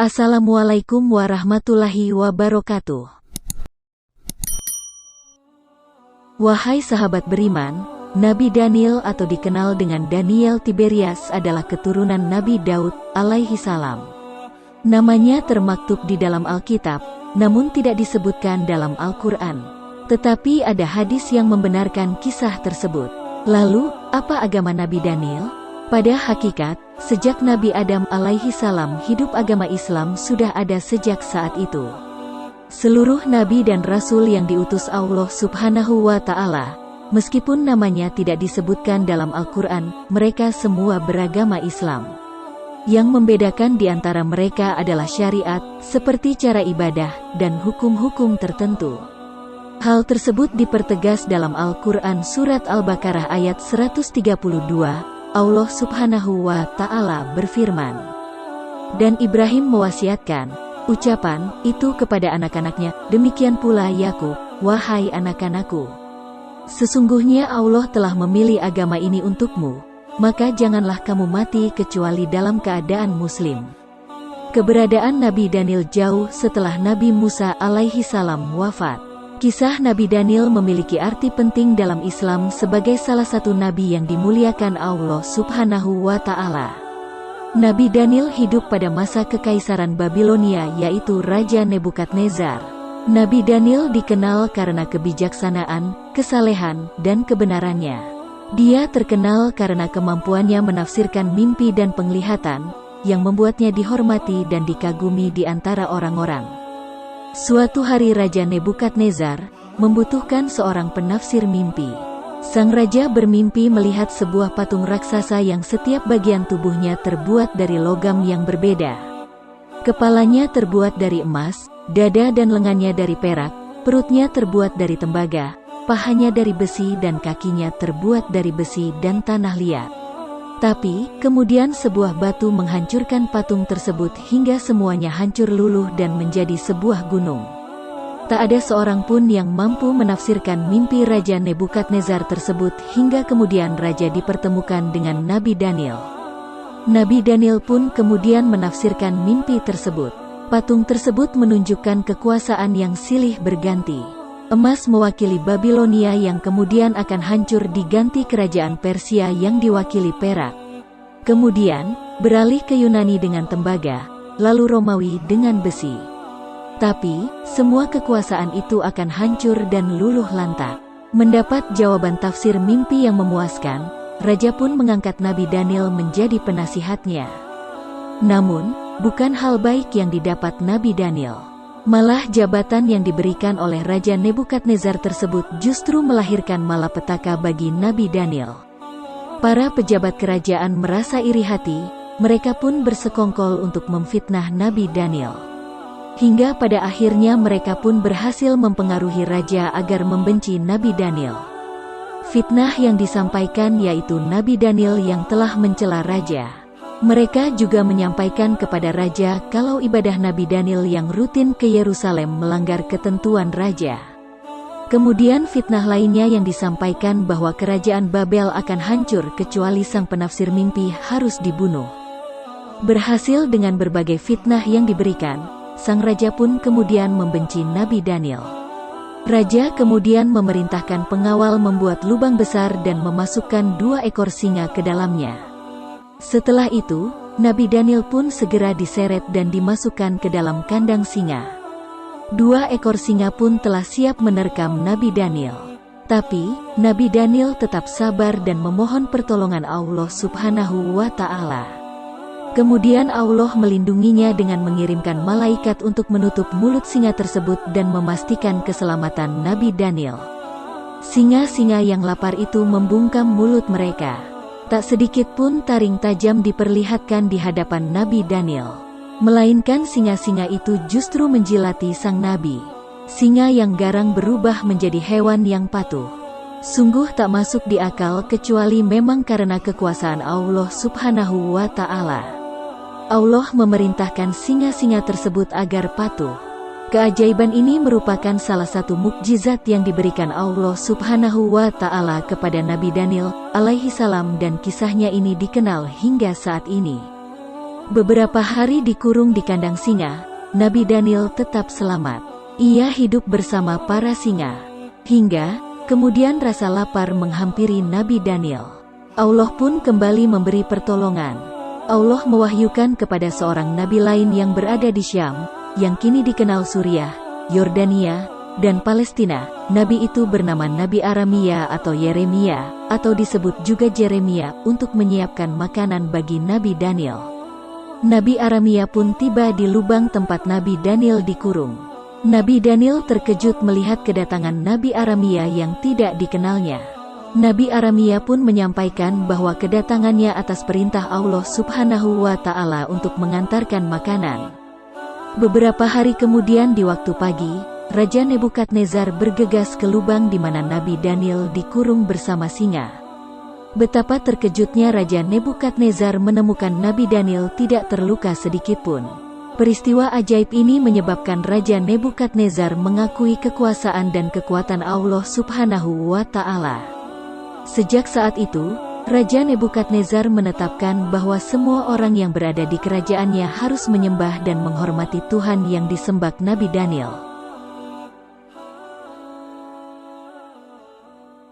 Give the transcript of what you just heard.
Assalamualaikum warahmatullahi wabarakatuh. Wahai sahabat beriman, Nabi Daniel atau dikenal dengan Daniel Tiberias adalah keturunan Nabi Daud alaihi salam. Namanya termaktub di dalam Alkitab, namun tidak disebutkan dalam Al-Quran. Tetapi ada hadis yang membenarkan kisah tersebut. Lalu, apa agama Nabi Daniel? Pada hakikat, sejak Nabi Adam alaihi salam hidup, agama Islam sudah ada sejak saat itu. Seluruh nabi dan rasul yang diutus Allah Subhanahu wa Ta'ala, meskipun namanya tidak disebutkan dalam Al-Quran, mereka semua beragama Islam. Yang membedakan di antara mereka adalah syariat, seperti cara ibadah dan hukum-hukum tertentu. Hal tersebut dipertegas dalam Al-Quran surat Al-Baqarah ayat 132. Allah Subhanahu wa Ta'ala berfirman, "Dan Ibrahim mewasiatkan ucapan itu kepada anak-anaknya, demikian pula Yakub, wahai anak-anakku. Sesungguhnya Allah telah memilih agama ini untukmu, maka janganlah kamu mati kecuali dalam keadaan muslim." Keberadaan Nabi Daniel jauh setelah Nabi Musa alaihi salam wafat. Kisah Nabi Daniel memiliki arti penting dalam Islam sebagai salah satu nabi yang dimuliakan Allah Subhanahu wa Ta'ala. Nabi Daniel hidup pada masa kekaisaran Babilonia, yaitu Raja Nebukadnezar. Nabi Daniel dikenal karena kebijaksanaan, kesalehan, dan kebenarannya. Dia terkenal karena kemampuannya menafsirkan mimpi dan penglihatan, yang membuatnya dihormati dan dikagumi di antara orang-orang. Suatu hari Raja Nebukadnezar membutuhkan seorang penafsir mimpi. Sang raja bermimpi melihat sebuah patung raksasa yang setiap bagian tubuhnya terbuat dari logam yang berbeda. Kepalanya terbuat dari emas, dada dan lengannya dari perak, perutnya terbuat dari tembaga, pahanya dari besi dan kakinya terbuat dari besi dan tanah liat. Tapi, kemudian sebuah batu menghancurkan patung tersebut hingga semuanya hancur luluh dan menjadi sebuah gunung. Tak ada seorang pun yang mampu menafsirkan mimpi Raja Nebukadnezar tersebut hingga kemudian Raja dipertemukan dengan Nabi Daniel. Nabi Daniel pun kemudian menafsirkan mimpi tersebut. Patung tersebut menunjukkan kekuasaan yang silih berganti. Emas mewakili Babilonia yang kemudian akan hancur diganti kerajaan Persia yang diwakili perak. Kemudian, beralih ke Yunani dengan tembaga, lalu Romawi dengan besi. Tapi, semua kekuasaan itu akan hancur dan luluh lantak. Mendapat jawaban tafsir mimpi yang memuaskan, Raja pun mengangkat Nabi Daniel menjadi penasihatnya. Namun, bukan hal baik yang didapat Nabi Daniel. Malah jabatan yang diberikan oleh Raja Nebukadnezar tersebut justru melahirkan malapetaka bagi Nabi Daniel. Para pejabat kerajaan merasa iri hati, mereka pun bersekongkol untuk memfitnah Nabi Daniel. Hingga pada akhirnya mereka pun berhasil mempengaruhi raja agar membenci Nabi Daniel. Fitnah yang disampaikan yaitu Nabi Daniel yang telah mencela raja. Mereka juga menyampaikan kepada raja kalau ibadah Nabi Daniel yang rutin ke Yerusalem melanggar ketentuan raja. Kemudian fitnah lainnya yang disampaikan bahwa kerajaan Babel akan hancur kecuali sang penafsir mimpi harus dibunuh. Berhasil dengan berbagai fitnah yang diberikan, sang raja pun kemudian membenci Nabi Daniel. Raja kemudian memerintahkan pengawal membuat lubang besar dan memasukkan 2 ekor singa ke dalamnya. Setelah itu, Nabi Daniel pun segera diseret dan dimasukkan ke dalam kandang singa. 2 ekor singa pun telah siap menerkam Nabi Daniel. Tapi, Nabi Daniel tetap sabar dan memohon pertolongan Allah Subhanahu wa Ta'ala. Kemudian Allah melindunginya dengan mengirimkan malaikat untuk menutup mulut singa tersebut dan memastikan keselamatan Nabi Daniel. Singa-singa yang lapar itu membungkam mulut mereka. Tak sedikit pun taring tajam diperlihatkan di hadapan Nabi Daniel. Melainkan singa-singa itu justru menjilati sang nabi. Singa yang garang berubah menjadi hewan yang patuh. Sungguh tak masuk di akal kecuali memang karena kekuasaan Allah Subhanahu wa Ta'ala. Allah memerintahkan singa-singa tersebut agar patuh. Keajaiban ini merupakan salah satu mukjizat yang diberikan Allah Subhanahu wa Ta'ala kepada Nabi Daniel alaihi salam dan kisahnya ini dikenal hingga saat ini. Beberapa hari dikurung di kandang singa, Nabi Daniel tetap selamat. Ia hidup bersama para singa. Hingga, kemudian rasa lapar menghampiri Nabi Daniel. Allah pun kembali memberi pertolongan. Allah mewahyukan kepada seorang nabi lain yang berada di Syam, yang kini dikenal Suriah, Yordania, dan Palestina. Nabi itu bernama Nabi Aramia atau Yeremia, atau disebut juga Jeremia, untuk menyiapkan makanan bagi Nabi Daniel. Nabi Aramia pun tiba di lubang tempat Nabi Daniel dikurung. Nabi Daniel terkejut melihat kedatangan Nabi Aramia yang tidak dikenalnya. Nabi Aramia pun menyampaikan bahwa kedatangannya atas perintah Allah Subhanahu wa Ta'ala untuk mengantarkan makanan. Beberapa hari kemudian di waktu pagi, Raja Nebukadnezar bergegas ke lubang di mana Nabi Daniel dikurung bersama singa. Betapa terkejutnya Raja Nebukadnezar menemukan Nabi Daniel tidak terluka sedikitpun. Peristiwa ajaib ini menyebabkan Raja Nebukadnezar mengakui kekuasaan dan kekuatan Allah Subhanahu wa Ta'ala. Sejak saat itu, Raja Nebukadnezar menetapkan bahwa semua orang yang berada di kerajaannya harus menyembah dan menghormati Tuhan yang disembah Nabi Daniel.